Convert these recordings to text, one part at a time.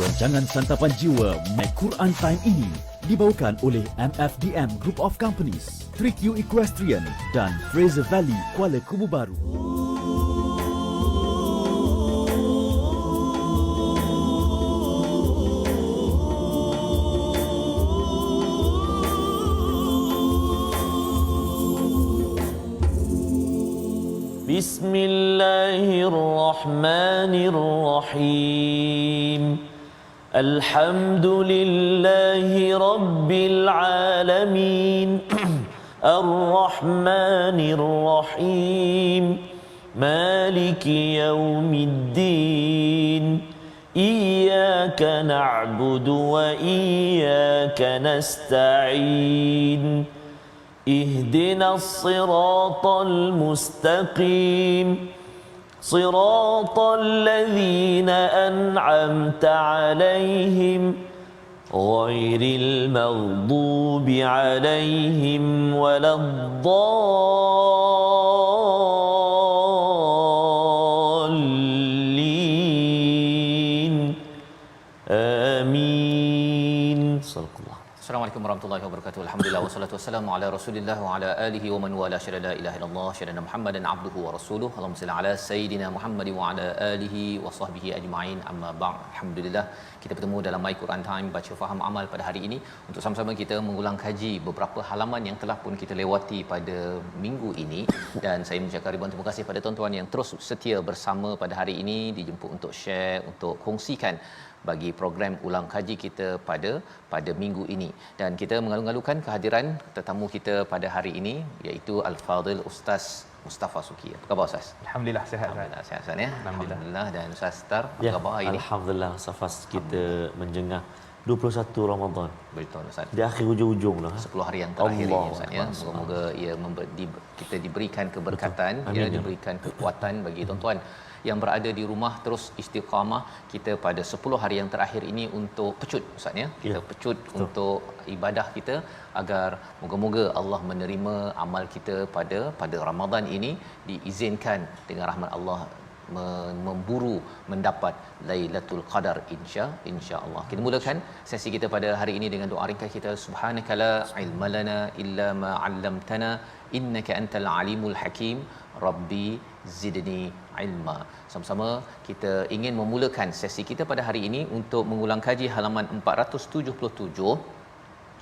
Goncangan santapan jiwa My Quran Time ini dibawakan oleh MFDM Group of Companies, 3Q Equestrian dan Fraser Valley Kuala Kubu Baru. Bismillahirrahmanirrahim. Alhamdulillahi Rabbil Alamin. Ar-Rahmanir-Rahim. Maliki Yawmiddin. Iyyaka na'budu wa iyyaka nasta'in. اهدنا الصراط المستقيم صراط الذين أنعمت عليهم غير المغضوب عليهم ولا الضالين آمين. صدق الله. Assalamualaikum warahmatullahi wabarakatuh. Alhamdulillah wassalatu wassalamu ala Rasulillah wa ala alihi wa man wala syada la ilaha illallah syada Muhammadan abduhu wa rasuluhu. Allahumma salli ala sayidina Muhammad wa ala alihi wa sahbihi ajma'in. Amma ba'd. Alhamdulillah kita bertemu dalam My Quran Time baca faham amal pada hari ini untuk sama-sama kita mengulang kaji beberapa halaman yang telah pun kita lewati pada minggu ini, dan saya mengucapkan ribuan terima kasih pada tuan-tuan yang terus setia bersama pada hari ini, dijemput untuk share, untuk kongsikan bagi program ulang kaji kita pada minggu ini. Dan kita mengalu-alukan kehadiran tetamu kita pada hari ini, iaitu Al-Fadhil Ustaz Mustafa Suki. Apa khabar Ustaz? Alhamdulillah sihat. Alhamdulillah sihat Ustaz ya. Alhamdulillah. Dan Ustaz Star, apa khabar hari ini? Alhamdulillah Safas, kita menjengah 21 Ramadan. Betul Ustaz. Di akhir hujung-hujung lah. 10 hari yang terakhir ini Ustaz ya. Semoga ia kita diberikan keberkatan, ya, diberikan kekuatan bagi tuan-tuan yang berada di rumah terus istiqamah kita pada 10 hari yang terakhir ini untuk pecut Ustaz ya. Kita pecut untuk ibadah kita agar moga-moga Allah menerima amal kita pada Ramadan ini, diizinkan dengan rahmat Allah memburu mendapat Lailatul Qadar insya-Allah. Kita mulakan sesi kita pada hari ini dengan doa ringkas kita. Subhanakala ilmalana illa ma 'allamtana innaka antal alimul hakim. Rabbi zidni ilma. Sama-sama kita ingin memulakan sesi kita pada hari ini untuk mengulang kaji halaman 477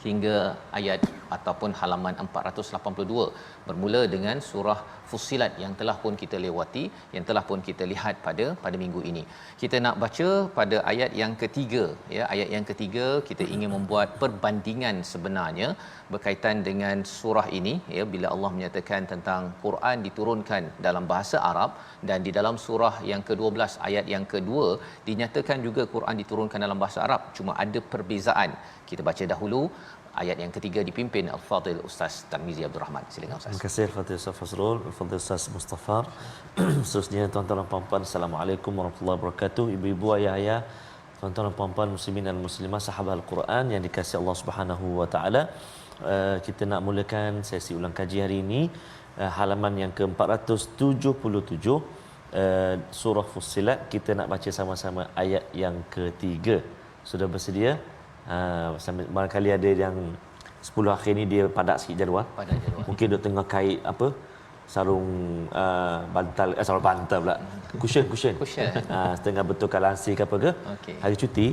hingga ayat ataupun halaman 482, bermula dengan surah Fussilat yang telah pun kita lewati, yang telah pun kita lihat pada minggu ini. Kita nak baca pada ayat yang ketiga ya. Ayat yang ketiga kita ingin membuat perbandingan sebenarnya berkaitan dengan surah ini ya, bila Allah menyatakan tentang Quran diturunkan dalam bahasa Arab, dan di dalam surah yang ke-12 ayat yang kedua dinyatakan juga Quran diturunkan dalam bahasa Arab, cuma ada perbezaan. Kita baca dahulu ayat yang ketiga dipimpin Al-Fadhil Ustaz Tarmizi Abdul Rahman. Silakan Ustaz. Terima kasih Al-Fadhil Ustaz Fazrul, Al-Fadhil Ustaz Mustafa. Seterusnya tuan-tuan dan puan-puan, Assalamualaikum warahmatullahi wabarakatuh. Ibu-ibu, ayah-ayah, tuan-tuan dan puan-puan muslimin dan muslimah, sahabat Al-Quran yang dikasihi Allah Subhanahu wa taala. Kita nak mulakan sesi ulang kaji hari ini, halaman yang ke-477, surah Fussilat. Kita nak baca sama-sama ayat yang ketiga. Sudah bersedia? Barangkali ada yang 10 akhir ni dia padat sikit jadual. Mungkin dia tengah kait apa, sarung bantal, sarung bantal pula, cushion. Setengah betulkan lansir ke apa ke. Hari cuti,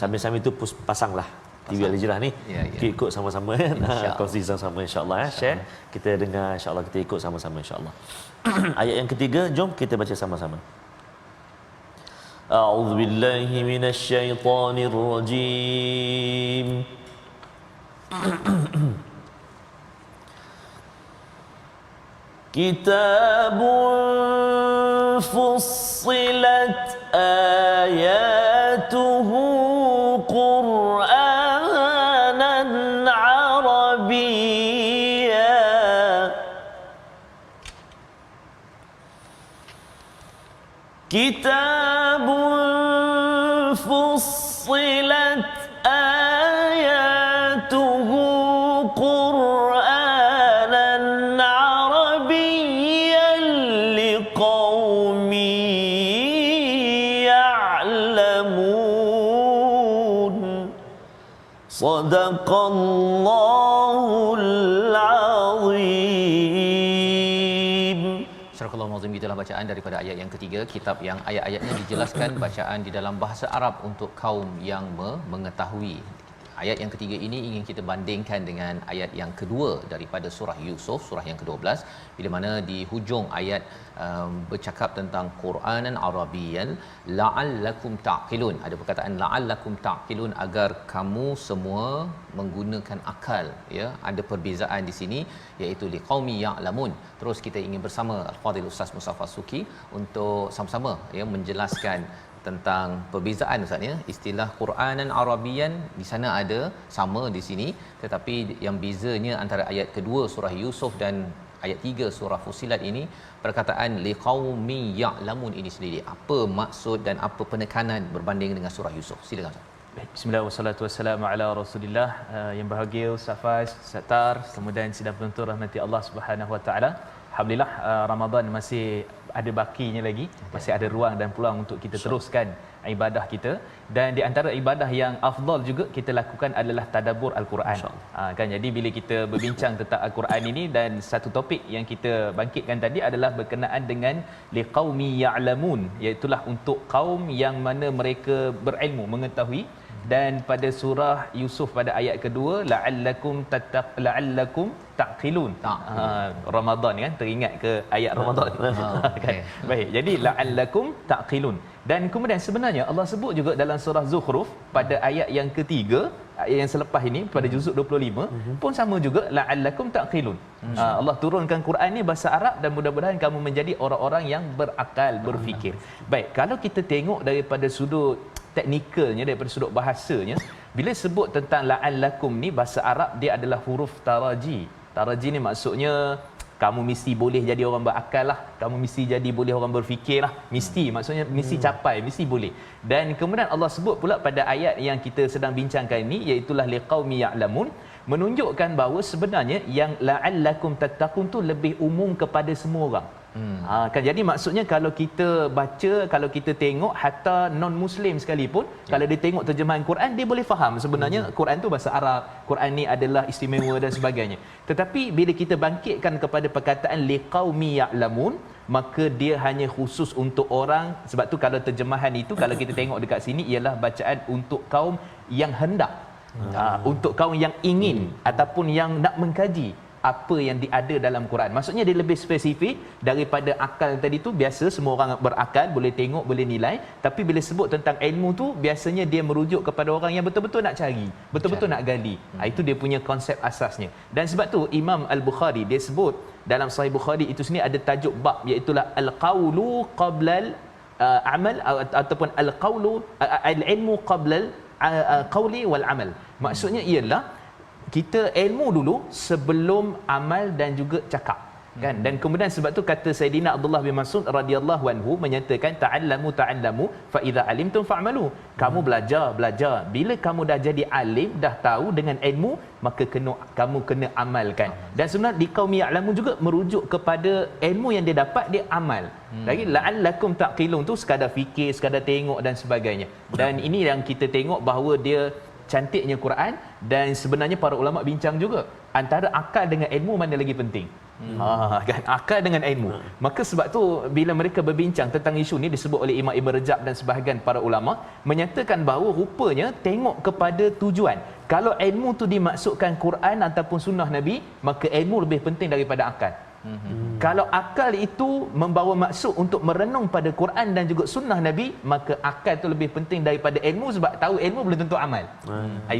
sambil-sambil tu pasanglah TV Al-Hijrah ni. Kita ikut sama-sama kan. Kongsi sama-sama insya-Allah ya. Share, kita dengar insya-Allah, kita ikut sama-sama insya-Allah. Ayat yang ketiga, jom kita baca sama-sama. أعوذ بالله من الشيطان الرجيم كتاب فصلت آياته قرآنا عربيا كتاب فصلت آياته قرآنا عربيا لقوم يعلمون Sadaqallahul Azim. Surah Al-Azim, itulah bacaan daripada ayat yang ketiga, kitab yang ayat-ayatnya dijelaskan bacaan di dalam bahasa Arab untuk kaum yang mengetahui. Ayat yang ketiga ini ingin kita bandingkan dengan ayat yang kedua daripada surah Yusuf, surah yang ke-12, bila mana di hujung ayat bercakap tentang Quranan Arabiyan la'allakum ta'qilun. Ada perkataan la'allakum ta'qilun, agar kamu semua menggunakan akal, ya. Ada perbezaan di sini iaitu liqaumi ya'lamun. Terus kita ingin bersama Al-Fadhil Ustaz Mustafa Suki untuk sama-sama, ya, menjelaskan tentang perbezaan, Ustaz, ya. Istilah Quranan Arabiyan di sana ada, sama di sini, tetapi yang bezanya antara ayat kedua surah Yusuf dan ayat 3 surah Fussilat ini, perkataan liqaumi ya'lamun ini sendiri, apa maksud dan apa penekanan berbanding dengan surah Yusuf? Silakan, Ustaz. Bismillah wassalatu wassalamu ala Rasulillah. Yang bahagia Ustaz Faz, Ustaz Tar, kemudian sidang penonton rahmati Allah Subhanahu wa taala. Alhamdulillah, Ramadan masih ada bakinya lagi, masih ada ruang dan peluang untuk kita teruskan ibadah kita, dan di antara ibadah yang afdal juga kita lakukan adalah tadabbur al-Quran. Kan, jadi bila kita berbincang tentang al-Quran ini, dan satu topik yang kita bangkitkan tadi adalah berkenaan dengan liqaumi ya'lamun, iaitu untuk kaum yang mana mereka berilmu, mengetahui. Dan pada surah Yusuf pada ayat kedua, la'allakum taqilun. Ramadan kan, teringat ke ayat Ramadan. Kan? Baik, jadi la'allakum taqilun. Dan kemudian sebenarnya Allah sebut juga dalam surah Zukhruf pada ayat yang ketiga, ayat yang selepas ini pada juzuk 25 pun sama juga, la'allakum taqilun. Allah turunkan Quran ni bahasa Arab, dan mudah-mudahan kamu menjadi orang-orang yang berakal, berfikir. Baik, kalau kita tengok daripada sudut teknikalnya, daripada sudut bahasanya, bila sebut tentang la'allakum ni, bahasa Arab dia adalah huruf taraji. Taraji ni maksudnya kamu mesti boleh jadi orang berakal lah, kamu mesti jadi boleh orang berfikir lah, mesti, maksudnya mesti capai, mesti boleh. Dan kemudian Allah sebut pula pada ayat yang kita sedang bincangkan ini, iaitu liqaumi ya'lamun, menunjukkan bahawa sebenarnya yang la'allakum tattaqun tu lebih umum kepada semua orang. Kan, jadi maksudnya kalau kita baca, kalau kita tengok, hatta non-Muslim sekalipun, kalau dia tengok terjemahan Quran, dia boleh faham sebenarnya Quran tu bahasa Arab, Quran ni adalah istimewa dan sebagainya. Tetapi bila kita bangkitkan kepada perkataan liqaumi ya'lamun, maka dia hanya khusus untuk orang, sebab tu kalau terjemahan itu, kalau kita tengok dekat sini, ialah bacaan untuk kaum yang hendak, untuk kaum yang ingin ataupun yang nak mengkaji apa yang ada dalam Quran. Maksudnya dia lebih spesifik daripada akal tadi tu. Biasa semua orang berakal, boleh tengok, boleh nilai, tapi bila sebut tentang ilmu tu, biasanya dia merujuk kepada orang yang betul-betul nak cari, betul-betul nak gali. Itu dia punya konsep asasnya. Dan sebab tu Imam Al-Bukhari dia sebut dalam Sahih Bukhari itu sendiri ada tajuk bab, iaitu al-qaulu qabla al-amal, ataupun al-qaulu al-ilmu qabla al-qawli wal amal. Maksudnya ialah kita ilmu dulu sebelum amal dan juga cakap, kan. Dan kemudian sebab tu kata Saidina Abdullah bin Mas'ud radhiyallahu anhu menyatakan ta'allamu fa idza alimtum fa'malu. Kamu belajar, bila kamu dah jadi alim, dah tahu dengan ilmu, maka kamu kena amalkan. Dan sebenarnya di kaum ya'lamu juga merujuk kepada ilmu yang dia dapat, dia amal. Lagi la'allakum taqilun tu sekadar fikir, sekadar tengok dan sebagainya. Dan ini yang kita tengok bahawa dia cantiknya Quran. Dan sebenarnya para ulama bincang juga antara akal dengan ilmu mana lagi penting. Kan, akal dengan ilmu. Maka sebab tu bila mereka berbincang tentang isu ni, disebut oleh Imam Ibn Rajab dan sebahagian para ulama menyatakan bahawa rupanya tengok kepada tujuan. Kalau ilmu tu dimaksudkan Quran ataupun sunnah Nabi, maka ilmu lebih penting daripada akal. Kalau akal itu membawa maksud untuk merenung pada Quran dan juga sunnah Nabi, maka akal itu lebih penting daripada ilmu, sebab tahu ilmu belum tentu amal.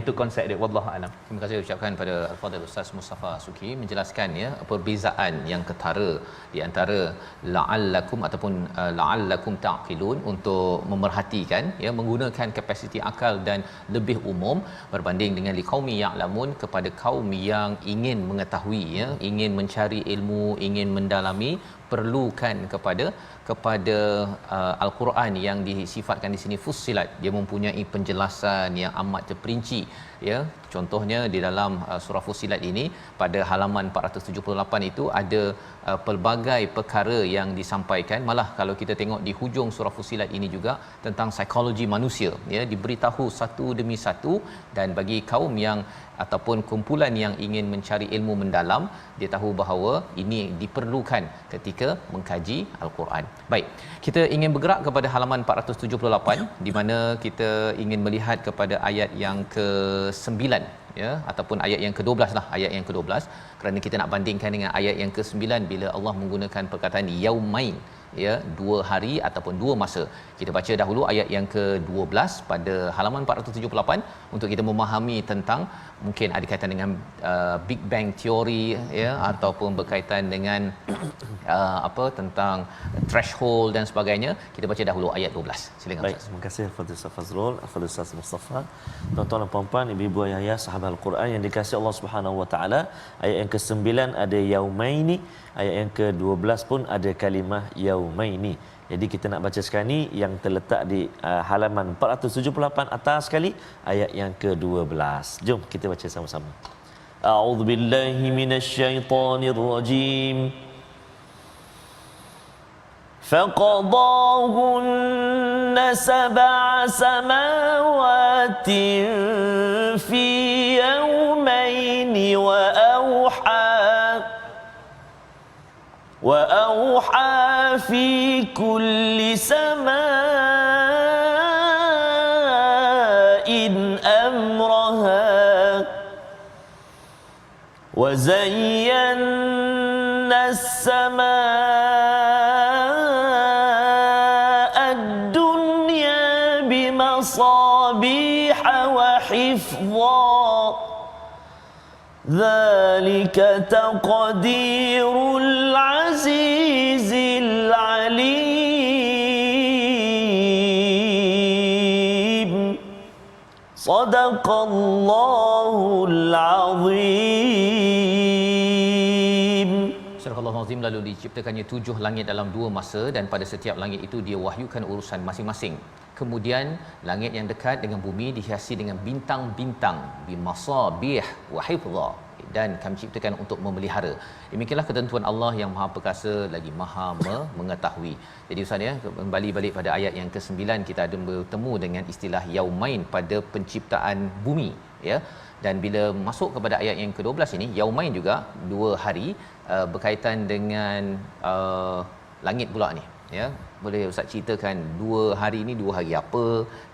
Itu konsep dia, wallahu alam. Terima kasih ucapkan pada Al-Fadhil Ustaz Mustafa Suki menjelaskan, ya, perbezaan yang ketara di antara la'allakum ataupun la'allakum taqilun untuk memerhatikan, ya, menggunakan kapasiti akal dan lebih umum, berbanding dengan liqaumi ya'lamun kepada kaum yang ingin mengetahui, ya, ingin mencari ilmu, ilmu, ingin mendalami, perlukan kepada Al-Quran yang disifatkan di sini Fussilat. Dia mempunyai penjelasan yang amat terperinci, ya. Contohnya di dalam surah Fussilat ini pada halaman 478 itu ada pelbagai perkara yang disampaikan. Malah kalau kita tengok di hujung surah Fussilat ini juga tentang psikologi manusia, ya, diberitahu satu demi satu. Dan bagi kaum yang ataupun kumpulan yang ingin mencari ilmu mendalam, dia tahu bahawa ini diperlukan ketika mengkaji Al-Quran. Baik, kita ingin bergerak kepada halaman 478 di mana kita ingin melihat kepada ayat yang ke-9, ya, ataupun ayat yang ke-12 lah, ayat yang ke-12, kerana kita nak bandingkan dengan ayat yang ke-9 bila Allah menggunakan perkataan yaumain, ya, 2 hari ataupun 2 masa. Kita baca dahulu ayat yang ke-12 pada halaman 478 untuk kita memahami tentang, mungkin ada kaitan dengan Big Bang Theory, ya, ataupun berkaitan dengan tentang threshold dan sebagainya. Kita baca dahulu ayat 12. Silakan. Baik, terima kasih Fadil Ustaz Fazrul, Fadil Ustaz Mustafa. Tuan-tuan dan puan-puan, ibu-ibu ayah sahabat Al-Quran yang dikasihi Allah Subhanahu Wa Taala, ayat yang ke-9 ada yaumaini, ayat yang ke-12 pun ada kalimah yaumaini. Jadi kita nak baca sekarang ni yang terletak di halaman 478 atas sekali, ayat yang ke-12. Jom kita baca sama-sama. A'udzubillahi minasyaitonirrajim. فَقَضَاهُنَّ سَبْعَ سَمَاوَاتٍ فِي يَوْمَيْنِ وَأَوْحَى فِي كُلِّ سَمَاءٍ أَمْرَهَا وَزَيَّنَّا السَّمَاءَ الدُّنْيَا بِمَصَابِيحَ وَحِفْظًا ذَلِكَ تَقْدِيرُ الْعَزِيزِ الْعَلِيمِ صدق الله العظيم. Surah Al-Azim, lalu diciptakannya 7 langit dalam 2 masa, dan pada setiap langit itu dia wahyukan urusan masing-masing. Kemudian langit yang dekat dengan bumi dihiasi dengan bintang-bintang, bimasabih wa hifdha, dan kami ciptakan untuk memelihara. Demikianlah ketentuan Allah yang Maha Perkasa lagi Maha mengetahui. Jadi Ustaz, ya, kembali balik pada ayat yang ke-9, kita ada bertemu dengan istilah yaumain pada penciptaan bumi, ya. Dan bila masuk kepada ayat yang ke-12 ini, yaumain juga 2 hari, berkaitan dengan langit pula ni, ya. Boleh Ustaz ceritakan 2 hari ni 2 hari apa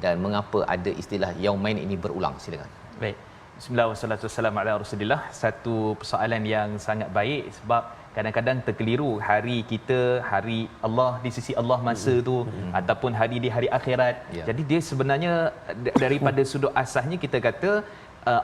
dan mengapa ada istilah yaumain ini berulang? Silakan. Baik. Bismillah wassalatu wassalamu ala Rasulillah. Satu persoalan yang sangat baik, sebab kadang-kadang terkeliru hari kita, hari Allah di sisi Allah masa tu, ataupun hari di hari akhirat. Ya. Jadi dia sebenarnya daripada sudut asasnya kita kata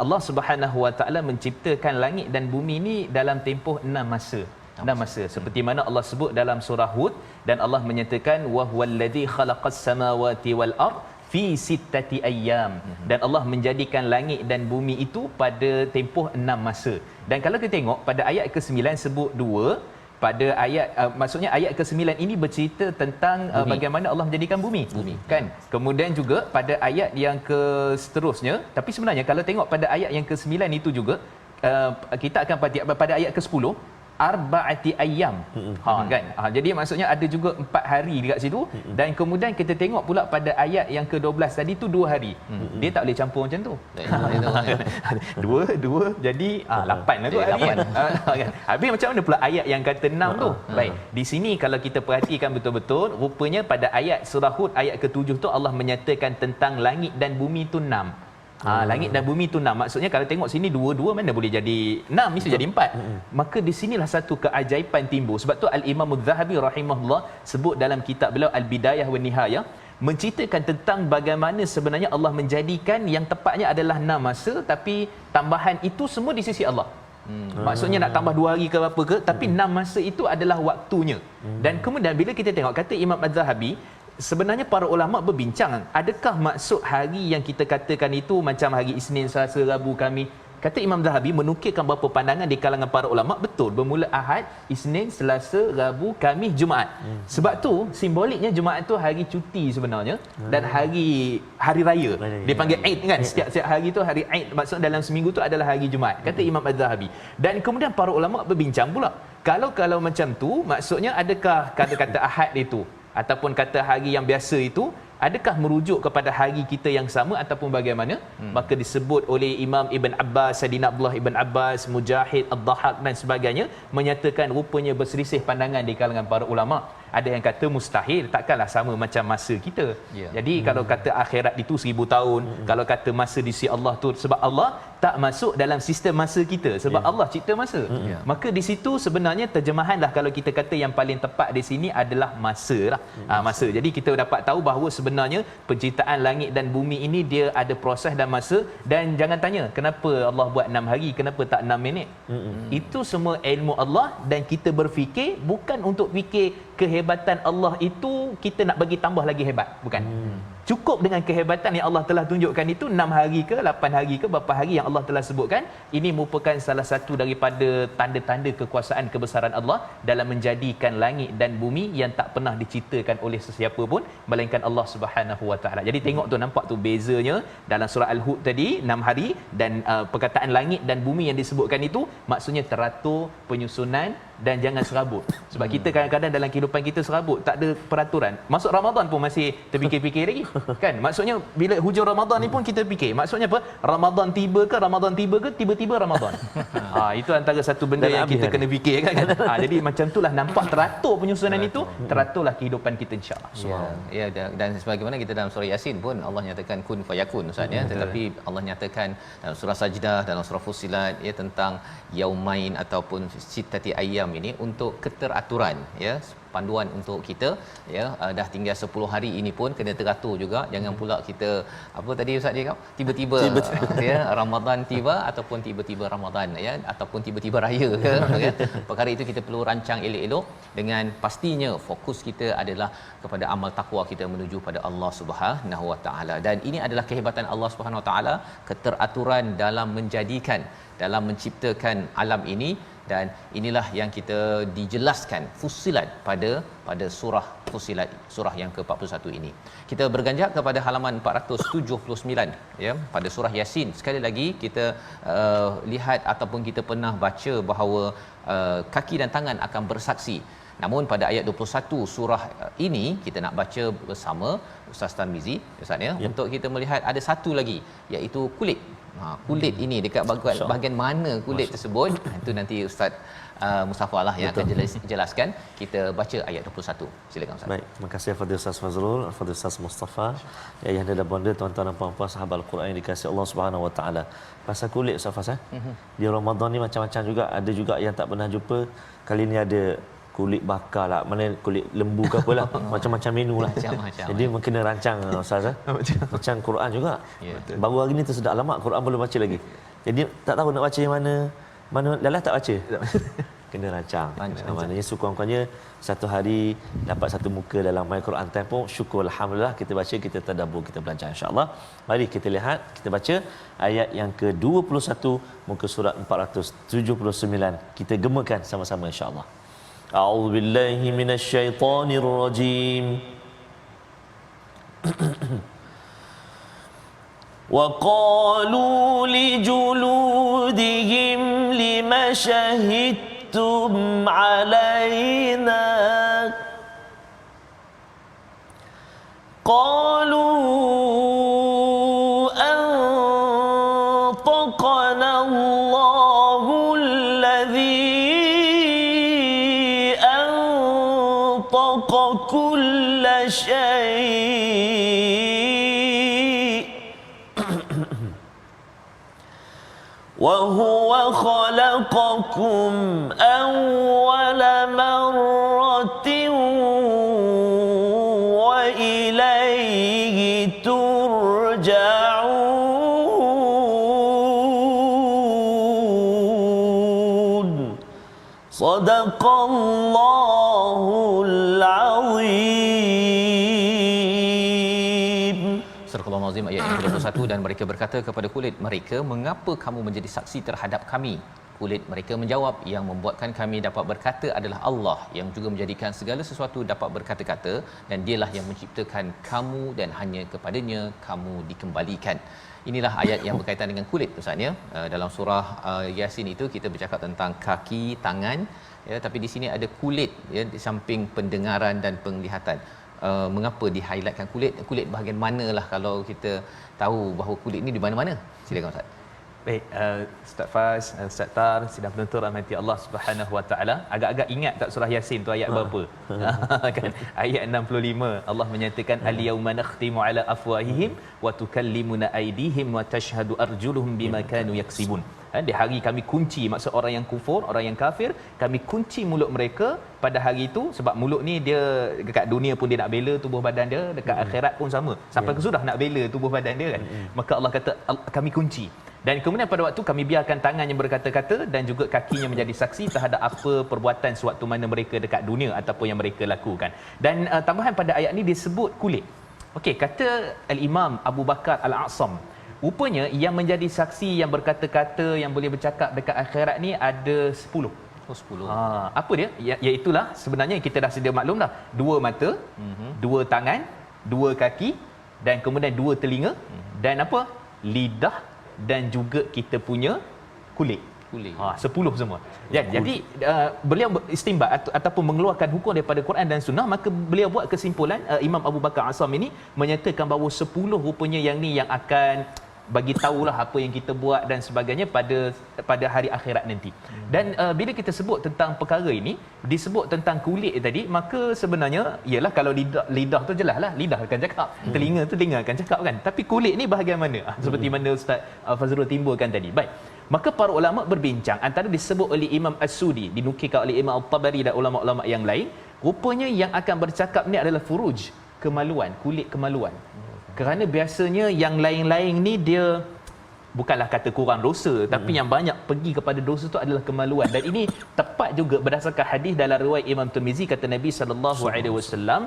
Allah Subhanahu Wa Taala menciptakan langit dan bumi ni dalam tempoh 6 masa. 6 masa, seperti mana Allah sebut dalam surah Hud, dan Allah menyatakan wa huwallazi khalaqas samawati wal ard fi sittati ayyam, dan Allah menjadikan langit dan bumi itu pada tempoh 6 masa. Dan kalau kita tengok pada ayat ke-9 sebut 2, pada ayat maksudnya ayat ke-9 ini bercerita tentang bagaimana Allah menjadikan bumi, kan. Kemudian juga pada ayat yang ke seterusnya, tapi sebenarnya kalau tengok pada ayat yang ke-9 itu juga kita akan pada ayat ke-10 arba'ati ayyam, kan. Jadi maksudnya ada juga 4 hari dekat situ. Dan kemudian kita tengok pula pada ayat yang ke-12 tadi tu 2 hari. Dia tak boleh campur macam tu. Dua jadi 8 lah tu hari. Kan. Habis macam mana pula ayat yang kata 6 tu? Baik, di sini kalau kita perhatikan betul-betul, rupanya pada ayat surah Hud ayat ke-7 tu Allah menyatakan tentang langit dan bumi tu 6. Langit dan bumi tu 6. Maksudnya kalau tengok sini 2 mana boleh jadi 6, mesti jadi 4. Maka di sinilah satu keajaiban timbul. Sebab tu Al-Imam Az-Zahabi rahimahullah sebut dalam kitab beliau Al-Bidayah wa Nihayah, menceritakan tentang bagaimana sebenarnya Allah menjadikan yang tepatnya adalah 6 masa, tapi tambahan itu semua di sisi Allah. Maksudnya nak tambah 2 hari ke apa ke, tapi 6 masa itu adalah waktunya. Dan kemudian bila kita tengok kata Imam Az-Zahabi, sebenarnya para ulama berbincang, adakah maksud hari yang kita katakan itu macam hari Isnin, Selasa, Rabu, Khamis, Kata Imam Zahabi menukilkan beberapa pandangan di kalangan para ulama, betul bermula Ahad, Isnin, Selasa, Rabu, Khamis, Jumaat. Sebab tu simboliknya Jumaat tu hari cuti sebenarnya dan hari raya. Dia panggil Eid kan. Setiap hari tu hari Eid, maksudnya dalam seminggu tu adalah hari Jumaat. Kata Imam Az-Zahabi. Dan kemudian para ulama berbincang pula. Kalau macam tu, maksudnya adakah kata-kata Ahad itu ataupun kata hari yang biasa itu adakah merujuk kepada hari kita yang sama ataupun bagaimana? Maka disebut oleh Imam Ibn Abbas, Saidina Abdullah Ibn Abbas, Mujahid, Ad-Dhahak dan sebagainya, menyatakan rupanya berselisih pandangan di kalangan para ulama. Ada yang kata mustahil, takkanlah sama macam masa kita. Jadi kalau kata akhirat itu 1000 tahun, kalau kata masa di sisi Allah tu, sebab Allah tak masuk dalam sistem masa kita, sebab Allah cipta masa. Maka di situ sebenarnya terjemahanlah kalau kita kata yang paling tepat di sini adalah masa lah. Masa. Jadi kita dapat tahu bahawa sebenarnya penciptaan langit dan bumi ini dia ada proses dan masa. Dan jangan tanya kenapa Allah buat 6 hari, kenapa tak 6 minit. Itu semua ilmu Allah dan kita berfikir bukan untuk fikir kehebatan Allah itu kita nak bagi tambah lagi hebat, bukan. Cukup dengan kehebatan yang Allah telah tunjukkan itu 6 hari ke 8 hari ke berapa hari yang Allah telah sebutkan. Ini merupakan salah satu daripada tanda-tanda kekuasaan kebesaran Allah dalam menjadikan langit dan bumi yang tak pernah diciptakan oleh sesiapa pun melainkan Allah Subhanahu Wa Taala. Jadi tengok tu, nampak tu bezanya dalam surah Al-Hud tadi 6 hari dan perkataan langit dan bumi yang disebutkan itu maksudnya teratur penyusunan dan jangan serabut. Sebab kita kadang-kadang dalam kehidupan kita serabut, tak ada peraturan. Masuk Ramadan pun masih terfikir-fikir lagi. Kan? Maksudnya bila hujung Ramadan ni pun kita fikir. Maksudnya apa? Ramadan tiba ke tiba-tiba Ramadan. Itu antara satu benda yang kita kena fikir kan. Jadi macam itulah, nampak teratur penyusunan itu, teraturlah kehidupan kita insya-Allah. Ya, dan sebagaimana kita dalam surah Yasin pun Allah nyatakan kun fayakun Ustaz ya. Tetapi Allah nyatakan dalam surah Sajdah, dalam surah Fussilat ya, tentang yaumain ataupun sittati ayyam ini untuk keteraturan ya, panduan untuk kita ya. Dah tinggal 10 hari ini pun kena teratur juga. Jangan pula kita apa tadi Ustaz dia tiba-tiba ya Ramadan tiba ataupun tiba-tiba Ramadan ya, ataupun tiba-tiba raya ke ya. Perkara itu kita perlu rancang elok-elok dengan pastinya fokus kita adalah kepada amal takwa kita menuju pada Allah Subhanahu Wa Taala. Dan ini adalah kehebatan Allah Subhanahu Wa Taala, keteraturan dalam menjadikan, dalam menciptakan alam ini. Dan inilah yang kita dijelaskan Fussilat pada surah Fussilat, surah yang ke-41 ini. Kita berganjak kepada halaman 479 ya, pada surah Yasin. Sekali lagi kita lihat ataupun kita pernah baca bahawa kaki dan tangan akan bersaksi. Namun pada ayat 21 surah ini kita nak baca bersama Ustaz Tarmizi Ustaz ya, untuk kita melihat ada satu lagi iaitu kulit. Kulit ini dekat bahagian mana kulit tersebut, itu nanti Ustaz Mustafa lah yang akan jelaskan. Kita baca ayat 21. Silakan Ustaz. Baik, terima kasih kepada Ustaz Fazrul, kepada Ustaz Mustafa. Ya, yang ada bonda tuan-tuan dan puan-puan sahabat Al-Quran yang dikasihi Allah Subhanahu Wa Taala. Pasal kulit Ustaz Faz di Ramadan ni macam-macam juga. Ada juga yang tak pernah jumpa. Kali ni ada kulit bakar lah, mana kulit lembu ke apalah, macam-macam menu lah. Jadi kena rancang Ustaz macam Quran juga. Baru hari ni tersedak, alamak Quran belum baca lagi. Jadi tak tahu nak baca yang mana dah tak baca. Kena rancang. Maknanya sekurang-kurangnya satu hari dapat satu muka dalam My Quran Time pun syukur, alhamdulillah. Kita baca, kita tadabbur, kita belajar insya-Allah. Mari kita lihat, kita baca ayat yang ke-21 muka surat 479. Kita gemakan sama-sama insya-Allah. A'udzu billahi minasyaitonir rajim. Wa qalu li juludihim lima shahidtum alaina qalu antaqana Allahu alladhi antaqa kulla shay' wa huwa khalaqakum awwala marratin wa ilayhi turja'un. Sadaqallahul azim. Surah Al-Azim ayat 21 21 dan mereka berkata kepada kulit mereka, mengapa kamu menjadi saksi terhadap kami? Kulit mereka menjawab, yang membuatkan kami dapat berkata adalah Allah, yang juga menjadikan segala sesuatu dapat berkata-kata, dan dialah yang menciptakan kamu dan hanya kepadanya kamu dikembalikan. Inilah ayat yang berkaitan dengan kulit, Ustaz ya. Dalam surah Yasin itu kita bercakap tentang kaki, tangan, ya, tapi di sini ada kulit, ya, di samping pendengaran dan penglihatan. Mengapa di-highlightkan kulit? Kulit bahagian manalah kalau kita tahu bahawa kulit ni di mana-mana? Silakan Ustaz. Baik, Ustaz Faz, Ustaz Tar, sidang penonton rahmati Allah Subhanahu Wa Taala. Agak-agak ingat tak surah Yasin tu ayat berapa? Kan ayat 65 Allah menyatakan al-yauma nakhtimu ala afwahihim wa tukallimuna aydihim wa tashhadu arjuluhum bima kanu yaksibun. Di hari kami kunci, maksud orang yang kufur, orang yang kafir, kami kunci mulut mereka pada hari itu, sebab mulut ni dia dekat dunia pun dia nak bela tubuh badan dia, dekat akhirat pun sama. Sampai ke sudah nak bela tubuh badan dia kan. Maka Allah kata kami kunci. Dan kemudian pada waktu kami biarkan tangannya berkata-kata dan juga kakinya menjadi saksi terhadap apa perbuatan sewaktu mana mereka dekat dunia ataupun yang mereka lakukan. Dan tambahan pada ayat ni disebut kulit. Okey, kata Al-Imam Abu Bakar Al-A'sam, rupanya yang menjadi saksi yang berkata-kata yang boleh bercakap dekat akhirat ni ada 10. Oh, 10. Apa dia? Iaitulah sebenarnya kita dah sedia maklum dah. 2 mata, 2 tangan, 2 kaki dan kemudian 2 telinga dan apa? Lidah dan juga kita punya kulit. 10 semua. Ya, jadi beliau istimbat ataupun mengeluarkan hukum daripada Quran dan Sunnah, maka beliau buat kesimpulan, Imam Abu Bakar Asam ini menyatakan bahawa 10 rupanya yang ni yang akan bagi tahulah apa yang kita buat dan sebagainya pada hari akhirat nanti. Dan bila kita sebut tentang perkara ini, disebut tentang kulit tadi, maka sebenarnya ialah kalau lidah tu jelaslah, lidah akan cakap, telinga akan cakap kan. Tapi kulit ni bahagian mana? Seperti mana Ustaz Fazrul timbulkan tadi. Baik. Maka para ulama berbincang, antara disebut oleh Imam As-Sudi, dinukilkan oleh Imam Al-Tabari dan ulama-ulama yang lain, rupanya yang akan bercakap ni adalah furuj, kemaluan, kulit kemaluan. Kerana biasanya yang lain-lain ni dia bukanlah kata kurang dosa, tapi yang banyak pergi kepada dosa tu adalah kemaluan. Dan ini tepat juga berdasarkan hadis dalam riwayat Imam Tirmizi, kata Nabi sallallahu alaihi wasallam,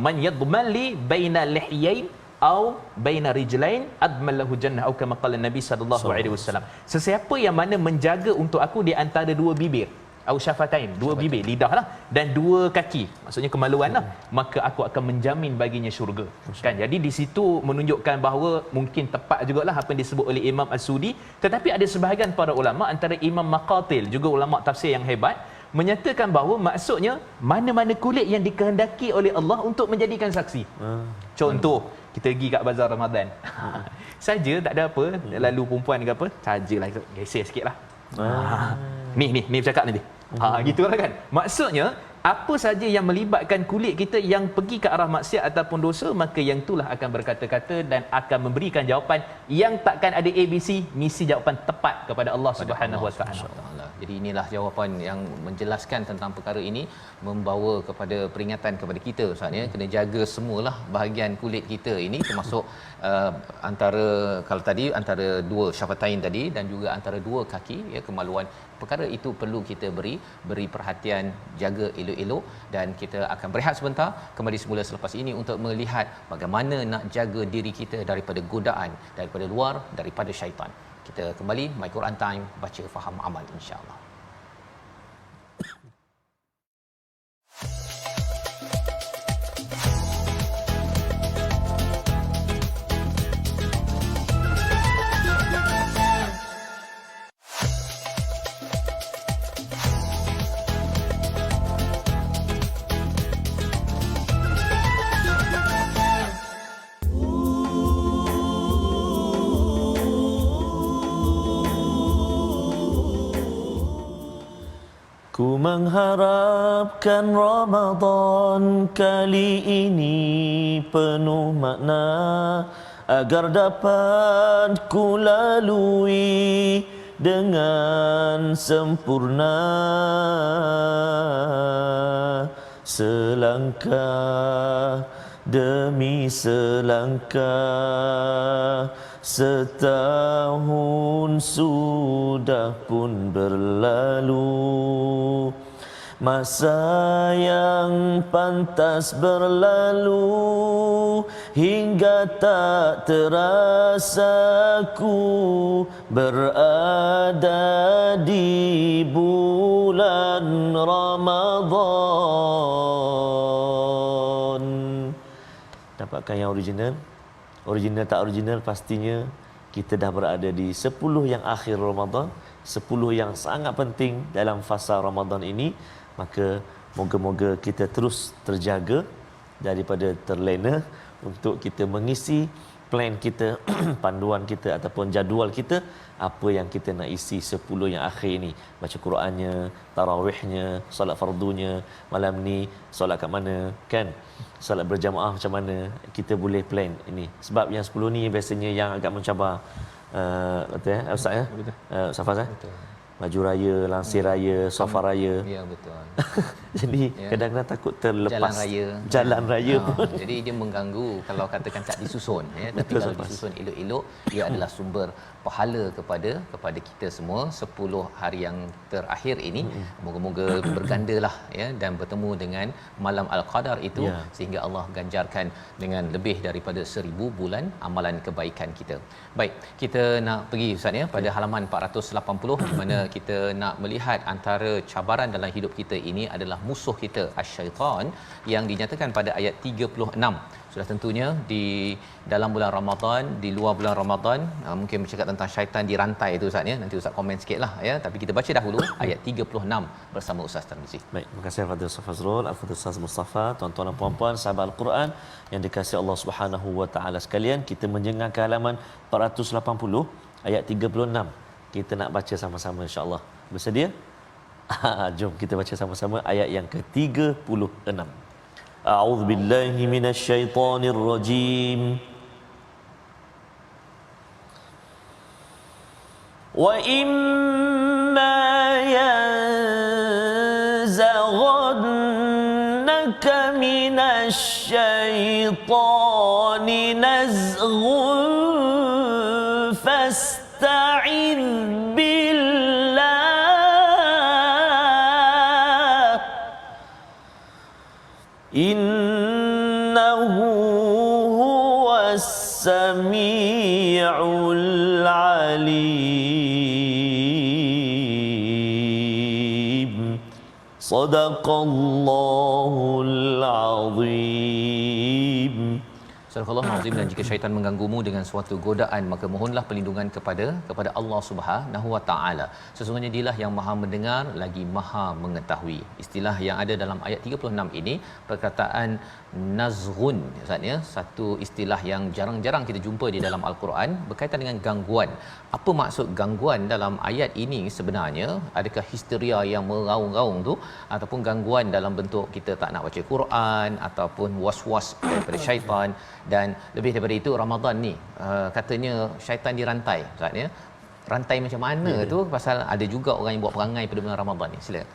man yadman li baina lihyain au baina rijlain admallahu jannah, atau kama qala Nabi sallallahu alaihi wasallam. Sesiapa yang mana menjaga untuk aku di antara 2 bibir, au syafatain, 2 bibir, lidah lah, dan 2 kaki, maksudnya kemaluan lah, maka aku akan menjamin baginya syurga. Kan, jadi di situ menunjukkan bahawa mungkin tepat jugalah apa yang disebut oleh Imam As-Sudi. Tetapi ada sebahagian para ulama, antara Imam Maqatil, juga ulama tafsir yang hebat, menyatakan bahawa maksudnya mana-mana kulit yang dikehendaki oleh Allah untuk menjadikan saksi. Contoh, kita pergi kat bazar Ramadan. Saja tak ada apa, lalu perempuan ke apa, sajalah geser sikitlah. Ni bercakap nanti. Gitulah kan. Maksudnya apa saja yang melibatkan kulit kita yang pergi ke arah maksiat ataupun dosa, maka yang itulah akan berkata-kata dan akan memberikan jawapan yang takkan ada ABC, misi jawapan tepat kepada Allah Subhanahu Wa Taala. Jadi inilah jawapan yang menjelaskan tentang perkara ini, membawa kepada peringatan kepada kita Ustaz ya, kena jaga semualah bahagian kulit kita ini, termasuk antara, kalau tadi antara 2 syafatain tadi dan juga antara 2 kaki ya, kemaluan. Perkara itu perlu kita beri perhatian, jaga elok-elok, dan kita akan berehat sebentar, kembali semula selepas ini untuk melihat bagaimana nak jaga diri kita daripada godaan daripada luar, daripada syaitan. Kita kembali My Quran Time, baca faham amal insya-Allah. Ku mengharapkan Ramadan kali ini penuh makna, agar dapat ku lalui dengan sempurna. Selangkah demi selangkah, setahun sudah pun berlalu. Masa yang pantas berlalu hingga tak terasa ku berada di bulan Ramadan. Dapatkan yang original. Original tak original, pastinya kita dah berada di 10 yang akhir Ramadan, 10 yang sangat penting dalam fasa Ramadan ini. Maka moga-moga kita terus terjaga daripada terlena untuk kita mengisi plan kita, panduan kita ataupun jadual kita, apa yang kita nak isi 10 yang akhir ini. Baca Qurannya, tarawihnya, solat fardunya, malam ni solat kat mana, kan? Solat berjamaah macam mana, kita boleh plan ini. Sebab yang 10 ni biasanya yang agak mencabar, betul ya Ustaz ya? Ustaz Faz ya? Betul. Baju raya, lansir raya, sofa raya. Ya, betul. Jadi Ya. kadang-kadang takut terlepas Jalan raya. Jalan raya pun. Jadi dia mengganggu kalau katakan tak disusun, ya. Tapi Betul, kalau Safas. disusun elok-elok, dia adalah sumber pahala kepada kita semua 10 hari yang terakhir ini. Moga-moga bergandalah, ya, dan bertemu dengan malam al-Qadar itu, Ya. sehingga Allah ganjarkan dengan lebih daripada 1000 bulan amalan kebaikan kita. Baik, kita nak pergi Ustaz ya pada halaman 480, di mana kita nak melihat antara cabaran dalam hidup kita ini adalah musuh kita asy-syaitan yang dinyatakan pada ayat 36. Sudah tentunya di dalam bulan Ramadan, di luar bulan Ramadan, mungkin bercakap tentang syaitan dirantai itu Ustaz ya. Nanti Ustaz komen sikitlah ya, tapi kita baca dahulu ayat 36 bersama Ustaz Tarmizi. Baik, terima kasih Fadil Ustaz Fazrul, Al-Fadil Ustaz Mustafa, tuan-tuan dan puan-puan sahabat Al-Quran yang dikasihi Allah Subhanahu wa taala sekalian. Kita menjengah ke halaman 480 ayat 36. Kita nak baca sama-sama insya-Allah. Bersedia? Jom kita baca sama-sama ayat yang ke-36. A'udzu billahi minasyaitonir rajim. Wa imma yanzaghannaka minasyaitoni nazghun fasta'in billah innahu huwas sami'ul alim. Sadaqallahul azim. Surah Al-Azim. Dan jika syaitan mengganggumu dengan suatu godaan, maka mohonlah perlindungan kepada Allah Subhanahu wa taala. Sesungguhnya dialah yang Maha mendengar lagi Maha mengetahui. Istilah yang ada dalam ayat 36 ini, perkataan nazghun, maksudnya satu istilah yang jarang-jarang kita jumpa di dalam Al-Quran berkaitan dengan gangguan. Apa maksud gangguan dalam ayat ini sebenarnya? Adakah histeria yang meraung-raung tu, ataupun gangguan dalam bentuk kita tak nak baca Quran, ataupun was-was daripada syaitan? Dan lebih daripada itu, Ramadan ni katanya syaitan dirantai, maksudnya rantai macam mana tu, pasal ada juga orang yang buat perangai pada bulan Ramadan ni. Silakan.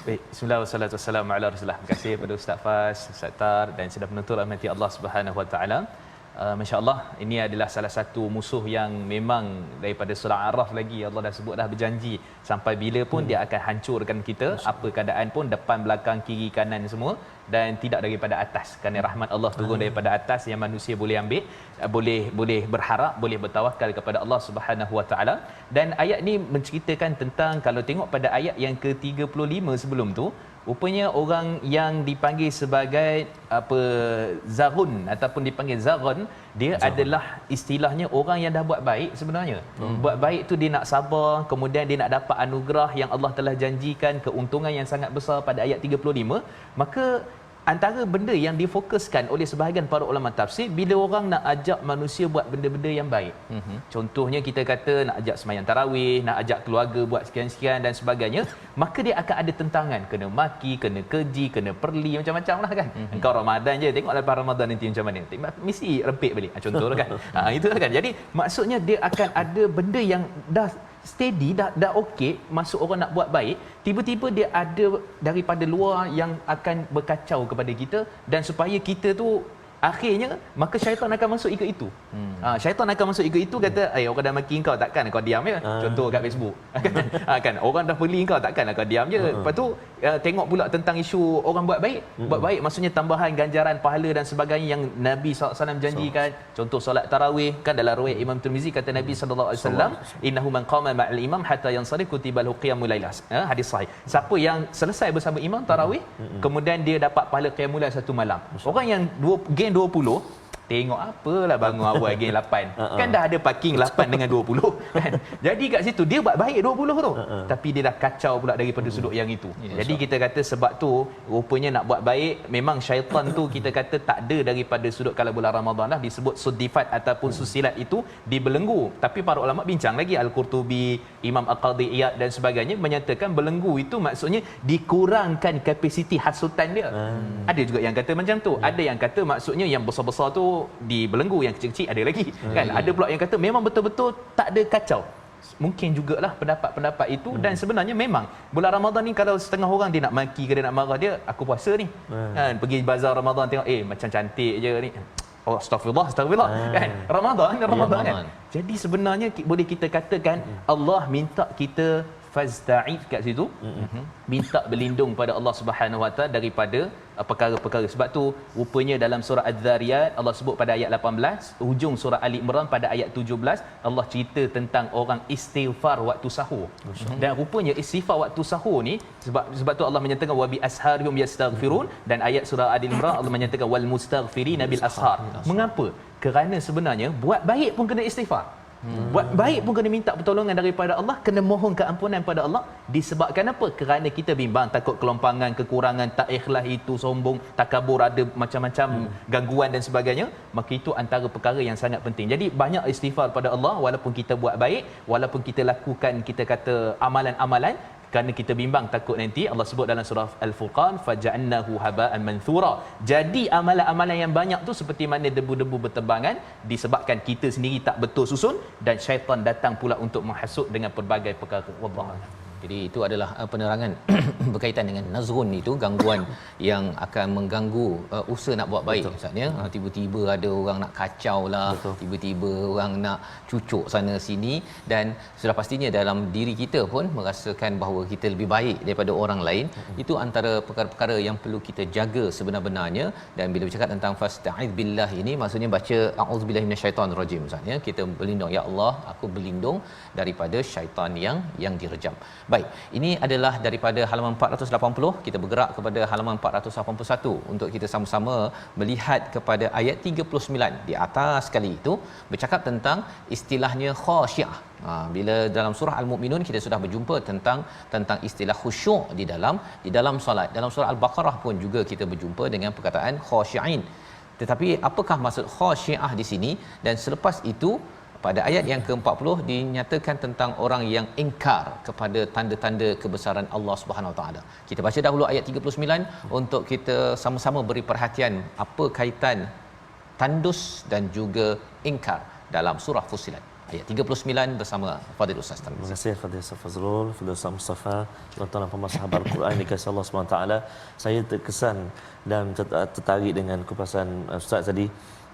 Baik, bismillah wassalatu wassalamu ala Rasulillah. Terima kasih kepada Ustaz Fas, Ustaz Tar dan sudah penonton rahmati Allah Subhanahu wa taala. Masya-Allah, ini adalah salah satu musuh yang memang daripada surah Araf lagi Allah dah sebut dah, berjanji sampai bila pun dia akan hancurkan kita, apa keadaan pun, depan belakang kiri kanan semua, dan tidak daripada atas, kerana rahmat Allah turun daripada atas yang manusia boleh ambil, boleh berharap, boleh bertawakal kepada Allah Subhanahu wa taala. Dan ayat ni menceritakan tentang, kalau tengok pada ayat yang ke-35 sebelum tu, rupanya orang yang dipanggil sebagai Zaghun ataupun dipanggil Zaghun, dia adalah istilahnya orang yang dah buat baik sebenarnya. Buat baik tu dia nak sabar, kemudian dia nak dapat anugerah yang Allah telah janjikan, keuntungan yang sangat besar pada ayat 35. Maka antara benda yang difokuskan oleh sebahagian para ulama tafsir, bila orang nak ajak manusia buat benda-benda yang baik. Contohnya kita kata nak ajak sembahyang tarawih, nak ajak keluarga buat sekian-sekian dan sebagainya, maka dia akan ada tentangan, kena maki, kena keji, kena perli, macam-macam lah kan. Engkau Ramadan je, tengok lepas Ramadan nanti macam mana, mesti rempit balik, contoh kan. Itu lah kan. Jadi maksudnya dia akan ada benda yang dah steady, dah okey, masuk orang nak buat baik, tiba-tiba dia ada daripada luar yang akan berkacau kepada kita, dan supaya kita tu akhirnya, maka syaitan akan masuk ikut itu. Syaitan akan masuk ikut itu, kata orang dah maki kau, takkan kau diam je. Contoh kat Facebook kan, orang dah beli kau, takkan kau diam je. Lepas tu tengok pula tentang isu orang buat baik. Buat baik maksudnya tambahan ganjaran pahala dan sebagainya yang Nabi SAW janjikan. Contoh solat tarawih kan dalam riwayat Imam Tirmizi kata Nabi SAW, innahu man qama ma'al imam hatta yansarif kutiba lahu qiyamul lail. Hadis sahih. Siapa yang selesai bersama imam tarawih kemudian dia dapat pahala qiyamul lail satu malam. Orang yang geng 20 tengok apalah bangun awal geng 8. Kan dah ada parking 8 dengan 20 kan. Jadi kat situ dia buat baik 20 tu. Tapi dia dah kacau pula daripada sudut yang itu. Jadi kita kata sebab tu rupanya nak buat baik memang syaitan tu kita kata tak ada daripada sudut kalau bulan Ramadan lah disebut sudifat ataupun susilat itu dibelenggu. Tapi para ulama bincang lagi, Al-Qurtubi, Imam Al-Qadhi Iyad dan sebagainya menyatakan belenggu itu maksudnya dikurangkan kapasiti hasutan dia. Ada juga yang kata macam tu. Ada yang kata maksudnya yang besar-besar tu dibelenggu, yang kecil-kecil ada lagi kan. Ada pula yang kata memang betul-betul tak ada kacau. Mungkin jugalah pendapat-pendapat itu. Dan sebenarnya memang bulan Ramadan ni kalau setengah orang dia nak maki ke dia nak marah dia, aku puasa ni kan, pergi bazar Ramadan tengok macam cantik je ni, oh astagfirullah kan. Ramadan kan. Jadi sebenarnya boleh kita katakan Allah minta kita fasta'id kat situ, minta berlindung pada Allah Subhanahu Wa Taala daripada perkara-perkara. Sebab tu rupanya dalam surah Az-Zariyat Allah sebut pada ayat 18, hujung surah Ali Imran pada ayat 17 Allah cerita tentang orang istighfar waktu sahur. Dan rupanya istighfar waktu sahur ni sebab tu Allah menyatakan wa bi asharihum yastaghfirun, dan ayat surah Ali Imran Allah menyatakan wal mustaghfirina bil ashar. Mengapa? Kerana sebenarnya buat baik pun kena istighfar. Buat baik pun kena minta pertolongan daripada Allah, kena mohon keampunan pada Allah. Disebabkan apa? Kerana kita bimbang, takut kelompangan, kekurangan, tak ikhlas itu, sombong, takabur, ada macam-macam gangguan dan sebagainya. Maka itu antara perkara yang sangat penting. Jadi banyak istighfar pada Allah walaupun kita buat baik, walaupun kita lakukan kita kata amalan-amalan, kerana kita bimbang takut nanti Allah sebut dalam surah Al-Furqan faja'annahu haba'an manthura. Jadi amalan-amalan yang banyak tu seperti mana debu-debu berterbangan disebabkan kita sendiri tak betul susun dan syaitan datang pula untuk menghasut dengan pelbagai perkara. Wallahu a'lam. Jadi itu adalah penerangan berkaitan dengan nazrun itu, gangguan yang akan mengganggu usaha nak buat baik. Maksudnya tiba-tiba ada orang nak kacau lah, tiba-tiba orang nak cucuk sana sini, dan sudah pastinya dalam diri kita pun merasakan bahawa kita lebih baik daripada orang lain. Itu antara perkara-perkara yang perlu kita jaga sebenar-benarnya. Dan bila bercakap tentang fasta'iz billah ini maksudnya baca a'udzubillahi minasyaitonirrajim. Maksudnya kita berlindung, ya Allah aku berlindung daripada syaitan yang direjam. Baik, ini adalah daripada halaman 480. Kita bergerak kepada halaman 481 untuk kita sama-sama melihat kepada ayat 39. Di atas sekali itu bercakap tentang istilahnya khasyiah. Bila dalam surah Al-Mu'minun kita sudah berjumpa tentang istilah khusyuk di dalam solat. Dalam surah Al-Baqarah pun juga kita berjumpa dengan perkataan khasyi'in. Tetapi apakah maksud khasyiah di sini? Dan selepas itu pada ayat yang ke-40 dinyatakan tentang orang yang ingkar kepada tanda-tanda kebesaran Allah Subhanahu Wa Taala. Kita baca dahulu ayat 39 untuk kita sama-sama beri perhatian apa kaitan tandus dan juga ingkar dalam surah Fussilat. Ayat 39 bersama Fadil Ustaz. Terima kasih Fadil Ustaz Fazrul, Fadil Ustaz Mustafa, tuan-tuan dan puan sahabat Al-Quran dikasihi Allah Subhanahu Taala. Saya terkesan dan tertarik dengan kupasan Ustaz tadi.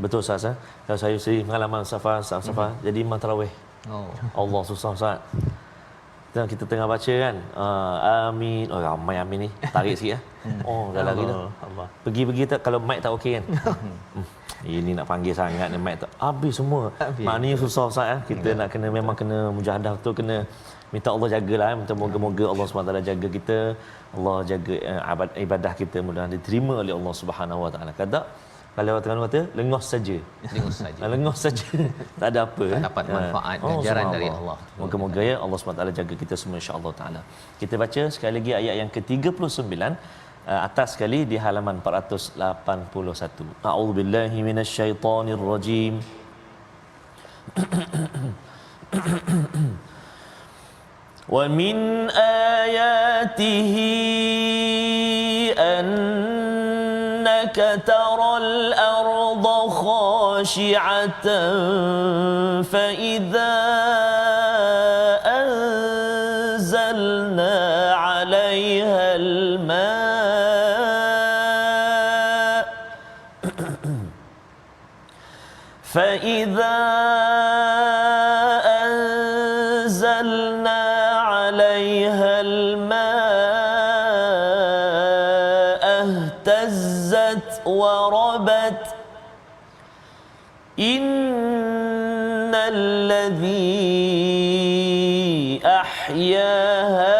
Betul Ustaz, kalau saya sendiri pengalaman Safa, jadi imam tarawih. Allah susah Ustaz. Kita tengah baca kan, amin. Oh ramai amin ni, tarik sikit oh dah lari dah. Pergi-pergi tak, kalau mic tak okey kan. Ini nak panggil sangat ni mic tak habis semua. Maknanya susah Ustaz kita nak kena memang kena mujahadah betul, kena minta Allah jagalah. Minta moga-moga Allah SWT jaga kita, Allah jaga ibadah kita, mudah-mudahan diterima oleh Allah Subhanahu Wa Taala. Kalau orang kata lengos saja. Lengos saja. Tak ada apa. Tak dapat manfaat ganjaran dari Allah. Moga-moga ya Allah SWT jaga kita semua insya-Allah taala. Kita baca sekali lagi ayat yang ke-39 atas sekali di halaman 481. A'udzubillahi minasyaitonirrajim. Wa min ayatihi أنك ترى الأرض خاشعة فإذا أنزلنا عليها الماء فإذا أنزلنا عليها الماء الذي أحياها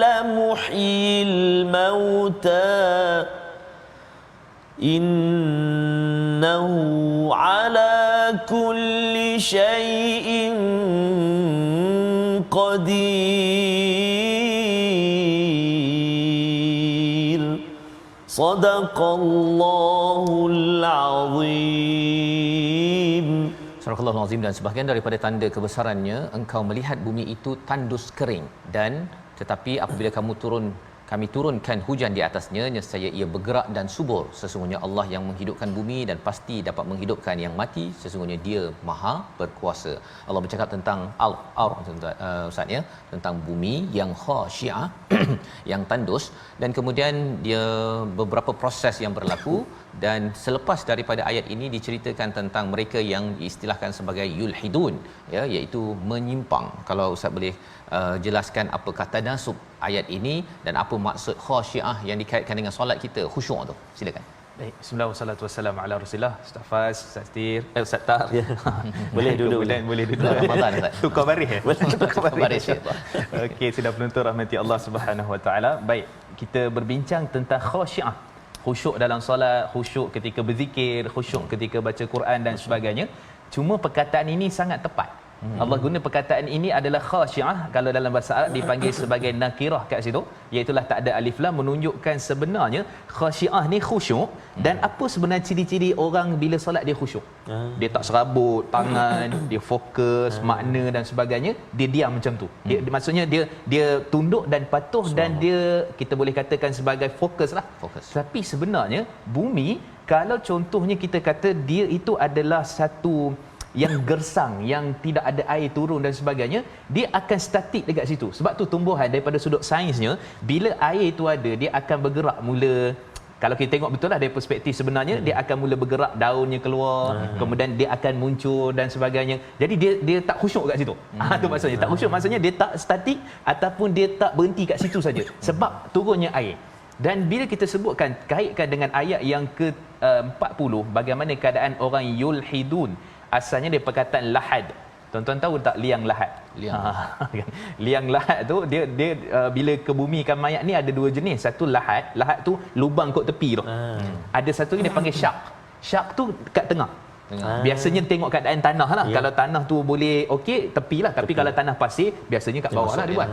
لمحيي الموتى إنه على كل شيء قدير صدق الله العظيم. Surah Al-Azim. Dan sebahagian daripada tanda kebesarannya engkau melihat bumi itu tandus kering, dan tetapi apabila kami turunkan hujan di atasnya, nescaya ia bergerak dan subur. Sesungguhnya Allah yang menghidupkan bumi dan pasti dapat menghidupkan yang mati. Sesungguhnya Dia Maha berkuasa. Allah bercakap tentang Ustaz ya, tentang bumi yang khasyiah yang tandus, dan kemudian dia beberapa proses yang berlaku. Dan selepas daripada ayat ini diceritakan tentang mereka yang diistilahkan sebagai yulhidun, ya, iaitu menyimpang. Kalau Ustaz boleh jelaskan apa kata nasub ayat ini dan apa maksud khasyiah yang dikaitkan dengan solat kita, khusyuk tu. Silakan. Baik, bismillah wassalatu wassalamu ala Rasulillah. Ustaz Faz, Ustaz Tir, Ustaz Tar. Ya. Boleh duduk. Boleh duduk. Ramadan Ustaz. Tukar baris ya? Boleh tukar baris. Okey, sudah penonton rahmati Allah Subhanahu wa taala. Baik, kita berbincang tentang khasyiah. Khusyuk dalam solat, khusyuk ketika berzikir, khusyuk ketika baca Quran dan sebagainya. Cuma perkataan ini sangat tepat. Allah guna perkataan ini adalah khasyiah, kalau dalam bahasa Arab dipanggil sebagai nakirah kat situ, iaitu tak ada alif lam, menunjukkan sebenarnya khasyiah ni khusyuk. Dan apa sebenarnya ciri-ciri orang bila solat dia khusyuk? Dia tak serabut tangan, dia fokus makna dan sebagainya, dia diam macam tu. Dia maksudnya dia tunduk dan patuh, dan dia kita boleh katakan sebagai fokus lah. Tapi sebenarnya bumi, kalau contohnya kita kata dia itu adalah satu yang gersang, yang tidak ada air turun dan sebagainya, dia akan statik dekat situ. Sebab tu tumbuhan daripada sudut sainsnya, bila air itu ada, dia akan bergerak mula. Kalau kita tengok betul lah dari perspektif sebenarnya, dia akan mula bergerak, daunnya keluar, kemudian dia akan muncul dan sebagainya. Jadi dia tak khusyuk kat situ. Tu maksudnya tak khusyuk, maksudnya dia tak statik ataupun dia tak berhenti kat situ saja sebab turunnya air. Dan bila kita sebutkan, kaitkan dengan ayat yang ke-40, bagaimana keadaan orang yulhidun, asalnya dia perkataan lahad. Tuan-tuan tahu tak liang lahat? Liang lahat tu dia bila kebumikan mayat ni ada dua jenis. Satu lahat, lahat tu lubang kot tepi tu. Ada satu ni dia panggil syak. Syak tu kat tengah. Biasanya tengok keadaan tanah lah. Kalau tanah tu boleh okey, tepi lah. Tapi kalau tanah pasir, biasanya kat bawah lah dia buat.